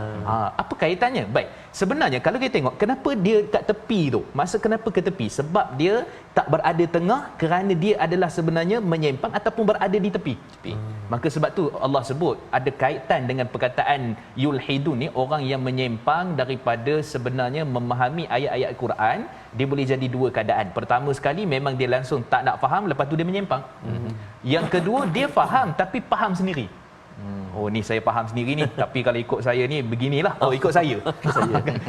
Apa kaitannya? Baik, sebenarnya kalau kita tengok kenapa dia kat tepi tu, masa kenapa ke tepi? Sebab dia tak berada tengah, kerana dia adalah sebenarnya menyimpang ataupun berada di tepi. Maka sebab tu Allah sebut ada kaitan dengan perkataan yulhidun ni, orang yang menyimpang daripada sebenarnya memahami ayat-ayat Quran. Dia boleh jadi dua keadaan. Pertama sekali memang dia langsung tak nak faham, lepas tu dia menyimpang. Yang kedua, dia faham tapi faham sendiri. Oh ni saya faham sendiri ni, tapi kalau ikut saya ni beginilah. Oh ikut saya.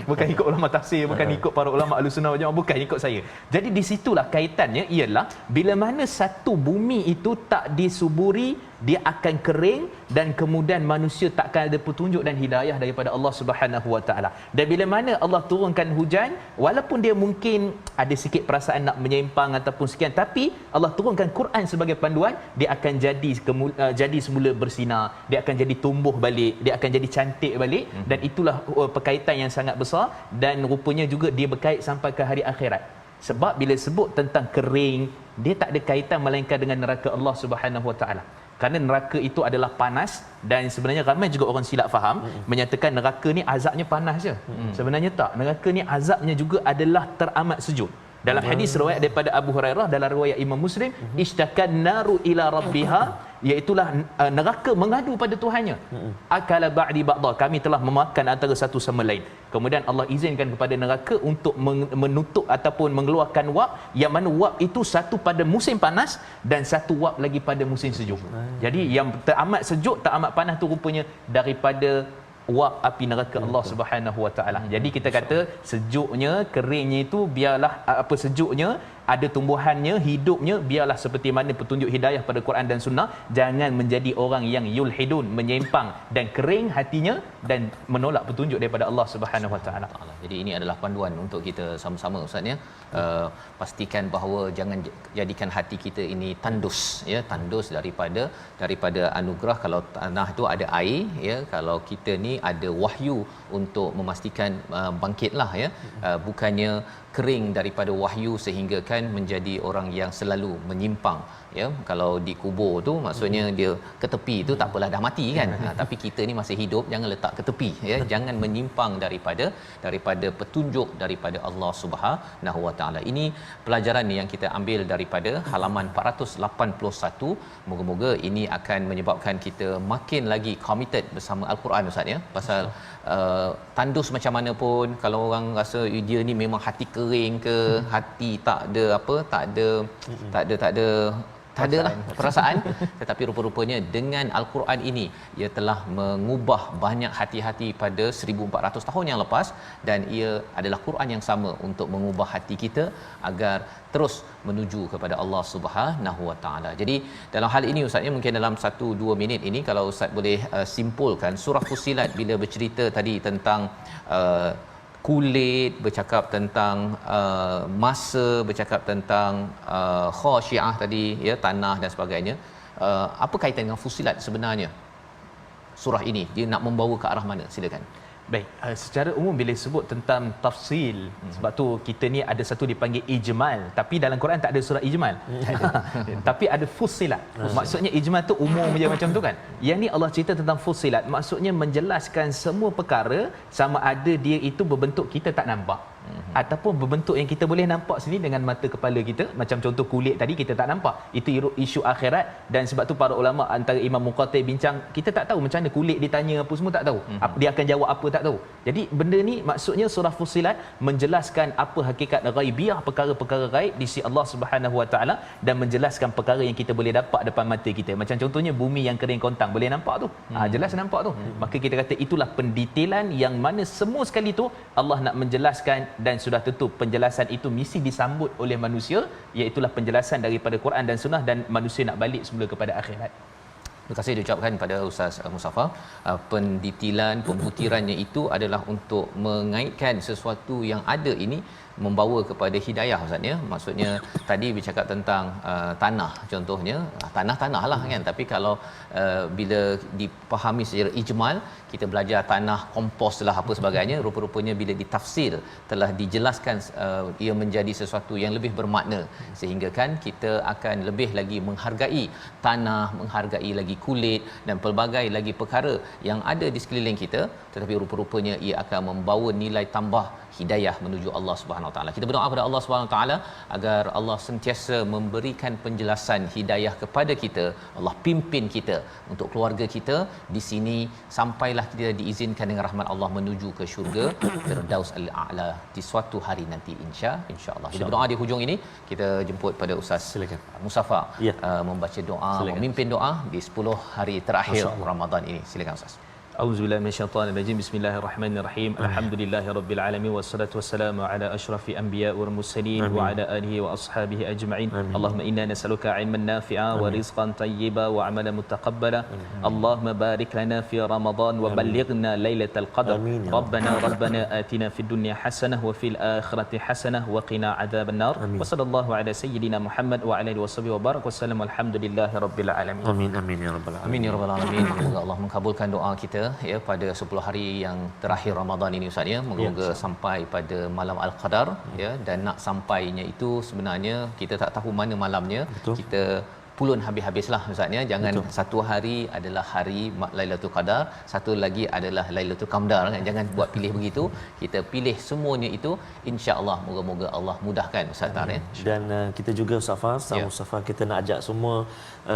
Bukan ikut ulama tafsir, bukan ikut para ulama Ahlussunnah wal Jamaah, bukan ikut saya. Jadi di situlah kaitannya, ialah bila mana satu bumi itu tak disuburi, dia akan kering, dan kemudian manusia takkan ada petunjuk dan hidayah daripada Allah Subhanahu Wa Taala. Dan bila mana Allah turunkan hujan, walaupun dia mungkin ada sikit perasaan nak menyimpang ataupun sekian, tapi Allah turunkan Quran sebagai panduan, dia akan jadi semula bersinar, dia akan jadi tumbuh balik, dia akan jadi cantik balik. Dan itulah perkaitan yang sangat besar, dan rupanya juga dia berkait sampai ke hari akhirat. Sebab bila sebut tentang kering, dia tak ada kaitan melainkan dengan neraka Allah Subhanahu Wa Taala. Kerana neraka itu adalah panas, dan sebenarnya ramai juga orang silap faham, menyatakan neraka ni azabnya panas je. Sebenarnya tak, neraka ni azabnya juga adalah teramat sejuk. Dalam hadis riwayat daripada Abu Hurairah, dalam riwayat Imam Muslim, istakan naru ila rabbiha, iaitulah neraka mengadu pada Tuhannya. Akala ba'di ba'dha, kami telah memakan antara satu sama lain. Kemudian Allah izinkan kepada neraka untuk menutup ataupun mengeluarkan wap, yang mana wap itu satu pada musim panas dan satu wap lagi pada musim sejuk. Jadi yang teramat sejuk, teramat panas tu rupanya daripada wap api neraka Allah Subhanahu Wa Taala. Jadi kita kata sejuknya, keringnya itu biarlah apa sejuknya, ada tumbuhannya, hidupnya, biarlah seperti mana petunjuk hidayah pada Quran dan Sunnah. Jangan menjadi orang yang yulhidun, menyimpang dan kering hatinya dan menolak petunjuk daripada Allah Subhanahu Wa Taala. Jadi ini adalah panduan untuk kita sama-sama Ustaz ya. Pastikan bahawa jangan jadikan hati kita ini tandus ya, tandus daripada anugerah. Kalau tanah tu ada air ya, kalau kita ni ada wahyu untuk memastikan bangkitlah ya, bukannya kering daripada wahyu sehingga kan menjadi orang yang selalu menyimpang ya. Kalau dikubur tu maksudnya dia ke tepi tu tak apalah, dah mati kan. Tapi kita ni masih hidup, jangan letak ke tepi ya, jangan menyimpang daripada petunjuk daripada Allah Subhanahu Wa Taala. Ini pelajaran yang kita ambil daripada halaman 481. Moga-moga ini akan menyebabkan kita makin lagi committed bersama Al-Quran Ustaz ya. Pasal tandus macam mana pun, kalau orang rasa dia ni memang hati kering ke, hati tak ada lah perasaan, tetapi rupa-rupanya dengan Al-Quran ini ia telah mengubah banyak hati-hati pada 1400 tahun yang lepas, dan ia adalah Quran yang sama untuk mengubah hati kita agar terus menuju kepada Allah Subhanahu Wa Taala. Jadi dalam hal ini Ustaz ya, mungkin dalam 1-2 minit ini kalau Ustaz boleh simpulkan surah Fussilat bila bercerita tadi tentang kulit, bercakap tentang masa, bercakap tentang khasyiah tadi ya, tanah dan sebagainya. Apa kaitan dengan Fussilat sebenarnya? Surah ini dia nak membawa ke arah mana? Silakan. Baik, secara umum bila sebut tentang tafsil, sebab tu kita ni ada satu dipanggil ijmal, tapi dalam Quran tak ada surah ijmal. Tapi ada fussilat. Maksudnya ijmal tu umum je macam tu kan. Yang ni Allah cerita tentang fussilat, maksudnya menjelaskan semua perkara, sama ada dia itu berbentuk kita tak nampak ataupun berbentuk yang kita boleh nampak sendiri dengan mata kepala kita. Macam contoh kulit tadi kita tak nampak, itu isu akhirat. Dan sebab tu para ulama antara Imam Muqatil bincang, kita tak tahu macam mana kulit ditanya apa semua, tak tahu dia akan jawab apa, tak tahu. Jadi benda ni maksudnya surah Fussilat menjelaskan apa hakikat ghaibiyah, perkara-perkara gaib di sisi Allah Subhanahu Wa Taala, dan menjelaskan perkara yang kita boleh dapat depan mata kita. Macam contohnya bumi yang kering kontang, boleh nampak tu, jelas nampak tu. Maka kita kata itulah pendetailan yang mana semua sekali tu Allah nak menjelaskan, dan sudah tentu penjelasan itu mesti disambut oleh manusia, iaitulah penjelasan daripada Quran dan Sunnah, dan manusia nak balik semula kepada akhirat. Terima kasih diucapkan pada Ustaz Mustafa. Pendetailan, pembutirannya itu adalah untuk mengaitkan sesuatu yang ada ini membawa kepada hidayah Ustaz ya. Maksudnya tadi bercakap tentang tanah contohnya, tanah lah kan, tapi kalau bila dipahami secara ijmal, kita belajar tanah, kompos lah apa sebagainya, rupa-rupanya bila ditafsir telah dijelaskan ia menjadi sesuatu yang lebih bermakna, sehingga kan kita akan lebih lagi menghargai tanah, menghargai lagi kulit dan pelbagai lagi perkara yang ada di sekeliling kita, tetapi rupa-rupanya ia akan membawa nilai tambah hidayah menuju Allah Subhanahu Wa Taala. Kita berdoa kepada Allah Subhanahu Wa Taala agar Allah sentiasa memberikan penjelasan hidayah kepada kita, Allah pimpin kita untuk keluarga kita di sini sampailah kita diizinkan dengan rahmat Allah menuju ke syurga Firdaus Al-A'la di suatu hari nanti insya-Allah. Kita berdoa di hujung ini, kita jemput pada Ustaz Mustafa membaca doa, memimpin doa di 10 hari terakhir Ramadan ini. Silakan Ustaz. Auzubillahi minasyaitanirrajim. Bismillahirrahmanirrahim. Alhamdulillahirabbil alamin wassalatu wassalamu ala asyrafil anbiya wal mursalin wa ala alihi wa ashabihi ajma'in. Allahumma inna nas'aluka 'ilman nafi'a wa rizqan tayyiba wa 'amalan mutaqabbala. Allahumma barik lana fi Ramadan wa ballighna lailatal qadr. Rabbana atina fid dunya hasanah wa fil akhirati hasanah wa qina adzaban nar. Wa sallallahu ala sayyidina Muhammad wa ala alihi washabihi wa barak wasallam. Alhamdulillahirabbil alamin. Amin ya rabbal alamin. Amin ya rabbal alamin. Semoga Allah mengabulkan doa kita ya pada 10 hari yang terakhir Ramadan ini Ustaz ya. Moga-moga sampai pada malam Al-Qadar ya, dan nak sampainya itu sebenarnya kita tak tahu mana malamnya. Betul. Kita pulun habis-habislah Ustaz ya. Jangan satu hari adalah hari Lailatul Qadar, satu lagi adalah Lailatul Qamdar kan. Jangan buat pilih begitu. Kita pilih semuanya itu, insya-Allah moga-moga Allah mudahkan Ustaz Tar ya. Dan kita juga Ustaz Mustafa, kita nak ajak semua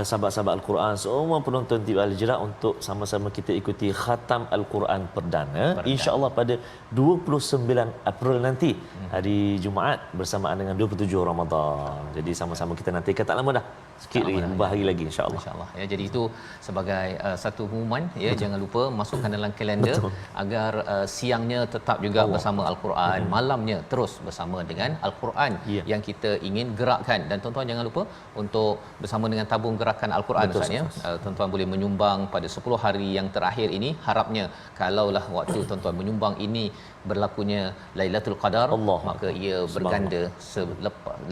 sahabat-sahabat Al-Quran, semua penonton TV Al-Hijrah untuk sama-sama kita ikuti khatam Al-Quran perdana insya-Allah pada 29 April nanti, hari Jumaat bersamaan dengan 27 Ramadan. Jadi sama-sama kita nantikan, tak lama dah sikit lagi, beberapa hari lagi insya-Allah. Masya-Allah. Ya, jadi itu sebagai satu pengumuman ya. Betul. Jangan lupa masukkan dalam kalender. Betul. Agar siangnya tetap juga bersama Al-Quran, malamnya terus bersama dengan Al-Quran yang kita ingin gerakkan. Dan tuan-tuan jangan lupa untuk bersama dengan tabung gerakan Al-Quran Ustaz ya. Tuan-tuan boleh menyumbang pada 10 hari yang terakhir ini. Harapnya kalaulah waktu tuan-tuan menyumbang ini berlakunya Lailatul Qadar, maka ia berganda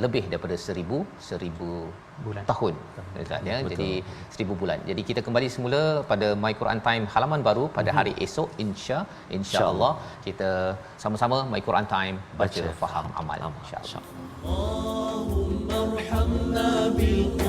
lebih daripada 1000 bulan tahun Ustaz ya. Jadi 1000 bulan. Jadi kita kembali semula pada My Quran Time halaman baru pada hari esok insya-Allah kita sama-sama My Quran Time baca faham amal insya-Allah. Allahumma arhamna bil